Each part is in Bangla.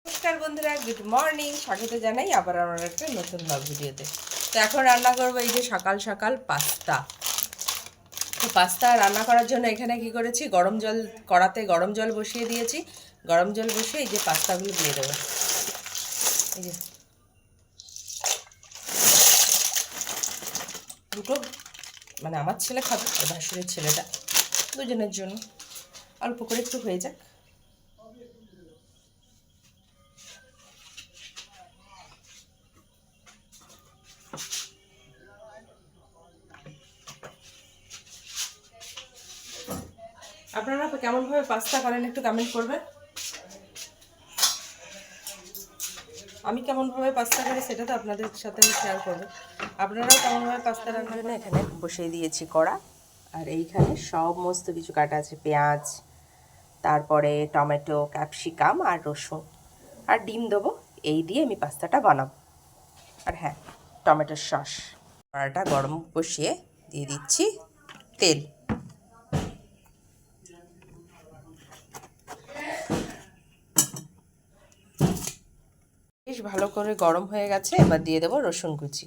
নমস্কার বন্ধুরা, গুড মর্নিং। স্বাগত জানাই আবার আমার একটা নতুন ব্লগ ভিডিওতে। তো এখন রান্না করবো এই যে সকাল সকাল পাস্তা। তো পাস্তা রান্না করার জন্য এখানে কি করেছি, গরম জল কড়াতে গরম জল বসিয়ে দিয়েছি। গরম জল বসিয়ে এই যে পাস্তাগুলো দিয়ে দেবো। এই যে দুটো, মানে আমার ছেলে খাবে আর ভাসুরের ছেলেটা, দুজনের জন্য অল্প করে একটু হয়ে যাক। আপনারা কেমনভাবে পাস্তা করেন একটু কমেন্ট করবেন। আমি কেমনভাবে পাস্তা করি সেটা তো আপনাদের সাথে আমি শেয়ার করবো। আপনারাও কেমনভাবে পাস্তা রান্নার জন্য এখানে বসিয়ে দিয়েছি কড়া। আর এইখানে সমস্ত কিছু কাটা আছে, পেঁয়াজ, তারপরে টমেটো, ক্যাপসিকাম আর রসুন আর ডিম দেবো। এই দিয়ে আমি পাস্তাটা বানাবো। আর হ্যাঁ, টমেটোর সস। কড়াটা গরম বসিয়ে দিয়ে দিচ্ছি তেল। বেশ ভালো করে গরম হয়ে গেছে, এবার দিয়ে দেবো রসুন কুচি।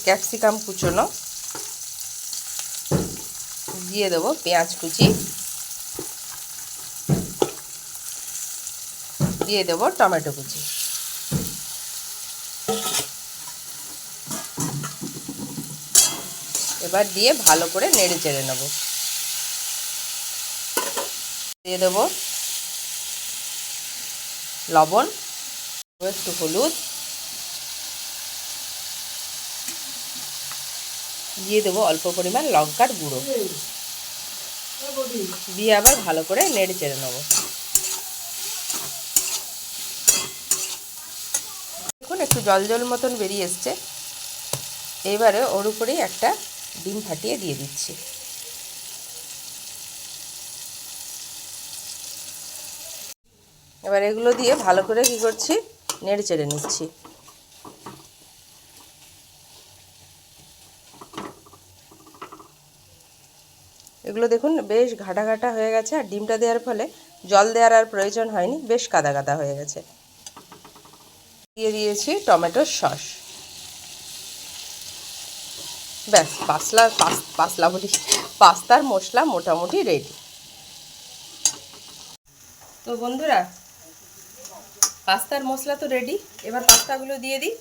ক্যাপসিকাম কুচোনো দিয়ে দেবো, পেঁয়াজ কুচি দিয়ে দেবো, টমেটো কুচি। এবার দিয়ে ভালো করে নেড়ে চেড়ে নেব। দিয়ে দেবো লবণ, একটু হলুদ, দিয়ে দেবো অল্প পরিমাণ লঙ্কার গুঁড়ো, দিয়ে আবার ভালো করে নেড়ে চেড়ে নেব। দেখুন একটু জল জল মতন বেরিয়ে এসছে। এবারে ওর উপরেই একটা ডিম ফাটিয়ে দিয়ে দিচ্ছি। এবার এগুলো দিয়ে ভালো করে কি করছি, নেড়ে চেড়ে নিচ্ছি। এগুলো দেখুন বেশ ঘাটা ঘাটা হয়ে গেছে, আর ডিমটা দেওয়ার ফলে জল দেওয়ার আর প্রয়োজন হয়নি, বেশ কাদা কাদা হয়ে গেছে। দিয়ে দিয়েছি টমেটোর সস। ব্যাস পাস্তার মশলা মোটামুটি রেডি। তো বন্ধুরা, পাস্তার মশলা তো রেডি। এবার পাস্তাগুলো দিয়ে দিই।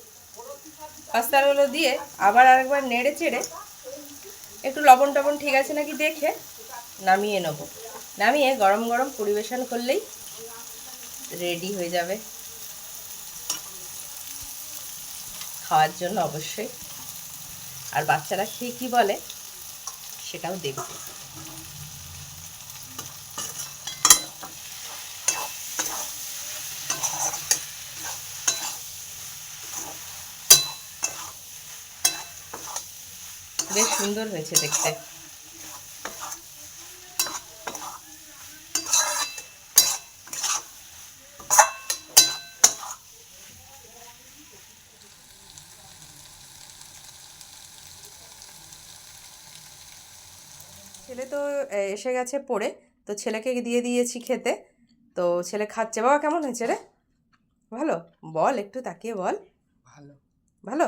পাস্তাগুলো দিয়ে আবার আরেকবার নেড়ে চেড়ে একটু লবণ টবণ ঠিক আছে নাকি দেখে নামিয়ে নেব। নামিয়ে গরম গরম পরিবেশন করলেই রেডি হয়ে যাবে খাওয়ার জন্য অবশ্যই। আর বাচ্চারা খেয়ে কী বলে সেটাও দেখবে। বেশ সুন্দর হয়েছে দেখতে। ছেলে তো এসে গেছে পড়ে, তো ছেলেকে দিয়ে দিয়েছি খেতে। তো ছেলে খাচ্ছে। বাবা কেমন হয়েছে রে? ভালো? বল, একটু তাকিয়ে বল। ভালো। ভালো?